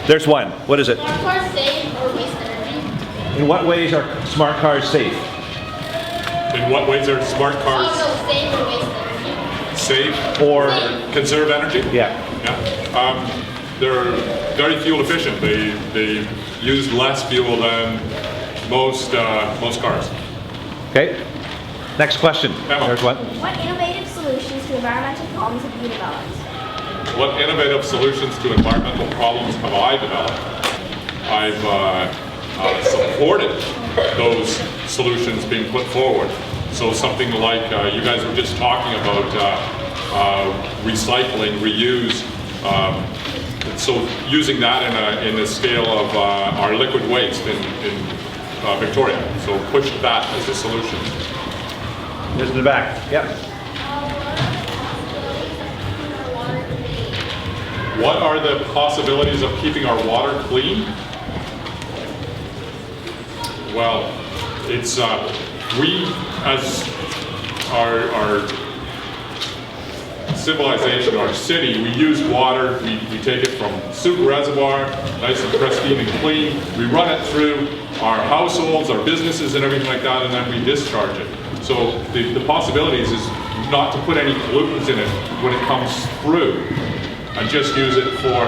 There's one. What is it? Smart cars save or waste energy? In what ways are smart cars safe? In what ways are smart cars Oh, no, save or waste energy. safe Or, conserve energy? yeah. They're very fuel efficient. They use less fuel than most cars. Okay. Next question. Emma. There's one. What innovative solutions to environmental problems have you developed? What innovative solutions to environmental problems have I developed? I've supported those solutions being put forward. So something like you guys were just talking about recycling, reuse. So using that in a scale of our liquid waste in Victoria. So push that as a solution. There's in the back. Yep. What are the possibilities of keeping our water clean? Well, it's we as our civilization, our city, we use water. We take it from Sewage Reservoir, nice and pristine and clean. We run it through our households, our businesses, and everything like that, and then we discharge it. So the possibilities is not to put any pollutants in it when it comes through, and just use it for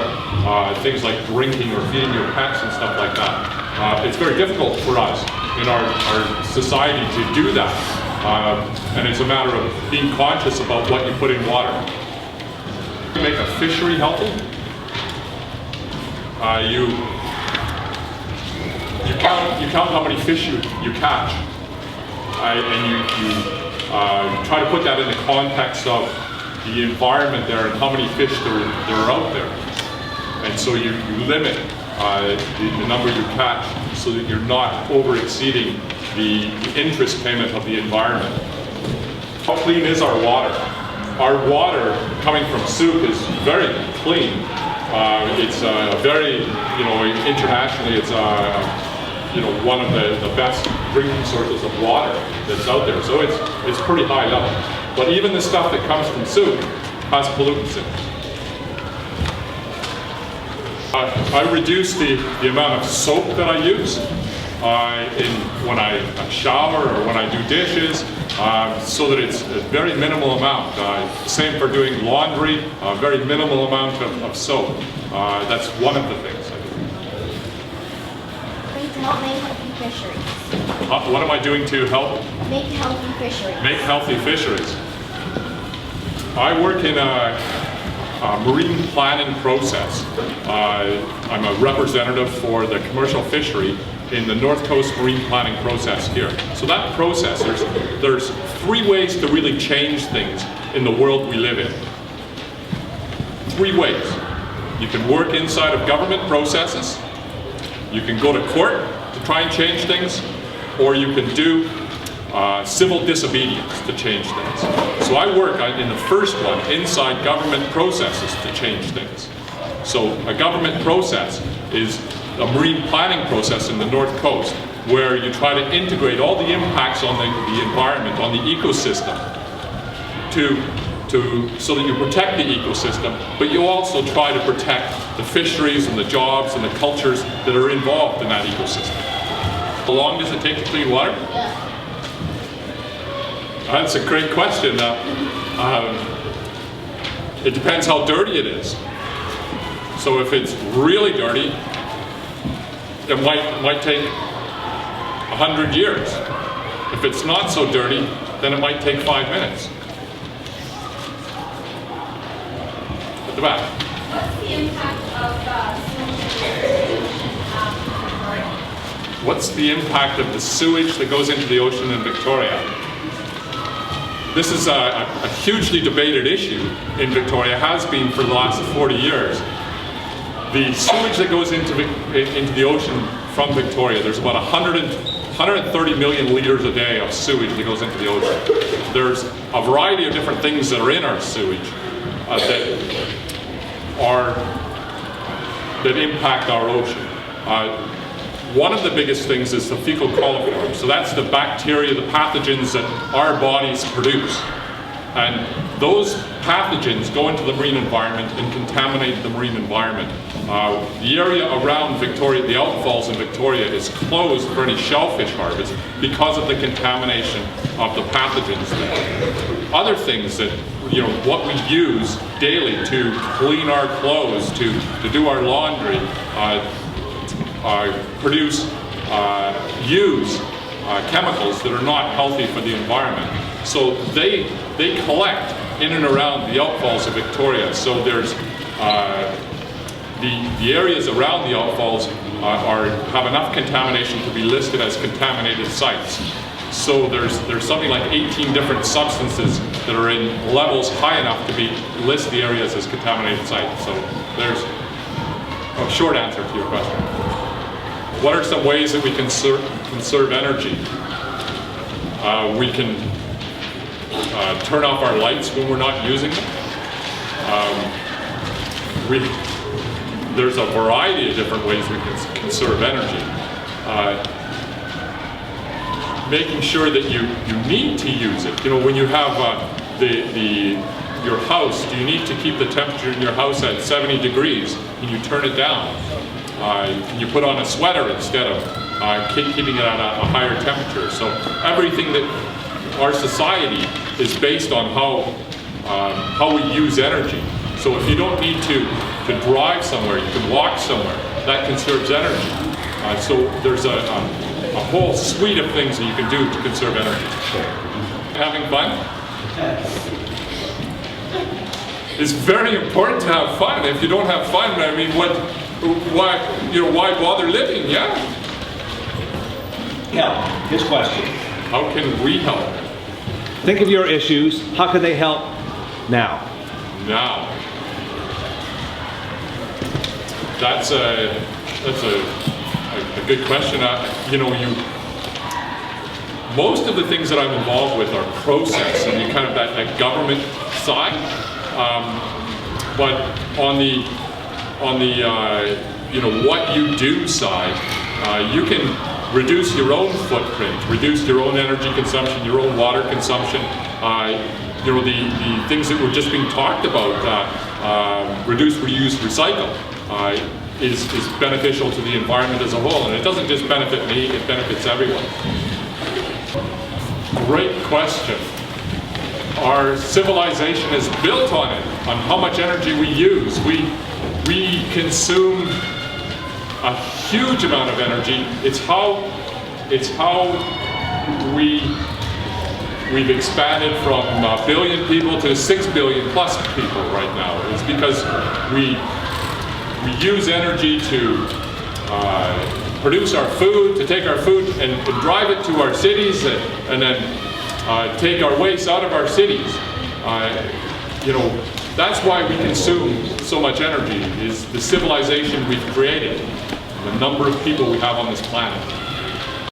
things like drinking or feeding your pets and stuff like that. It's very difficult for us in our society to do that, and it's a matter of being conscious about what you put in water. To make a fishery healthy, you count how many fish you catch, and you try to put that in the context of the environment there and how many fish there are out there. And so you limit the number you catch so that you're not over-exceeding the interest payment of the environment. How clean is our water? Our water coming from Souk is very clean. It's very, internationally it's one of the best drinking sources of water that's out there. So it's pretty high level. But even the stuff that comes from Souk has pollutants in it. I reduce the amount of soap that I use when I shower or when I do dishes, so that it's a very minimal amount. Same for doing laundry, a very minimal amount of soap. That's one of the things I do. To help make healthy fisheries. What am I doing to help? Make healthy fisheries. Make healthy fisheries. I work in a marine planning process. I'm a representative for the commercial fishery in the North Coast marine planning process here. So that process, there's three ways to really change things in the world we live in. Three ways. You can work inside of government processes, you can go to court to try and change things, or you can do civil disobedience to change things. So I work in the first one, inside government processes to change things. So a government process is a marine planning process in the North Coast, where you try to integrate all the impacts on the environment, on the ecosystem, so that you protect the ecosystem, but you also try to protect the fisheries and the jobs and the cultures that are involved in that ecosystem. How long does it take to clean water? That's a great question. It depends how dirty it is. So if it's really dirty, it might take 100 years. If it's not so dirty, then it might take 5 minutes. At the back. What's the impact of sewage? What's the impact of the sewage that goes into the ocean in Victoria? This is a hugely debated issue in Victoria, has been for the last 40 years. The sewage that goes into the ocean from Victoria, there's about 130 million litres a day of sewage that goes into the ocean. There's a variety of different things that are in our sewage that impact our ocean. One of the biggest things is the fecal coliform. So that's the bacteria, the pathogens that our bodies produce. And those pathogens go into the marine environment and contaminate the marine environment. The area around Victoria, the outfalls in Victoria, is closed for any shellfish harvest because of the contamination of the pathogens there. Other things that, what we use daily to clean our clothes, to do our laundry, use chemicals that are not healthy for the environment. So they collect in and around the outfalls of Victoria. So there's the areas around the outfalls have enough contamination to be listed as contaminated sites. So there's something like 18 different substances that are in levels high enough to list the areas as contaminated sites. So there's a short answer to your question. What are some ways that we can conserve energy? We can turn off our lights when we're not using them. There's a variety of different ways we can conserve energy. Making sure that you need to use it. When you have your house, do you need to keep the temperature in your house at 70 degrees? Can you turn it down? Can you put on a sweater instead of keeping it at a higher temperature? So everything that our society is based on how we use energy. So if you don't need to drive somewhere, you can walk somewhere. That conserves energy. So there's a whole suite of things that you can do to conserve energy. Having fun? It's very important to have fun. If you don't have fun, I mean, why bother living? Yeah. Help. His question. How can we help? Think of your issues. How can they help now? Now. That's a good question. Most of the things that I'm involved with are process and kind of that government side. But on the what you do side, you can reduce your own footprint, reduce your own energy consumption, your own water consumption. The things that were just being talked about, reduce, reuse, recycle, is beneficial to the environment as a whole. And it doesn't just benefit me, it benefits everyone. Great question. Our civilization is built on it, on how much energy we use. We consume a huge amount of energy. It's how we've expanded from a billion people to 6 billion plus people right now. It's because we use energy to produce our food, to take our food and drive it to our cities, and then take our waste out of our cities. That's why we consume so much energy, is the civilization we've created, the number of people we have on this planet.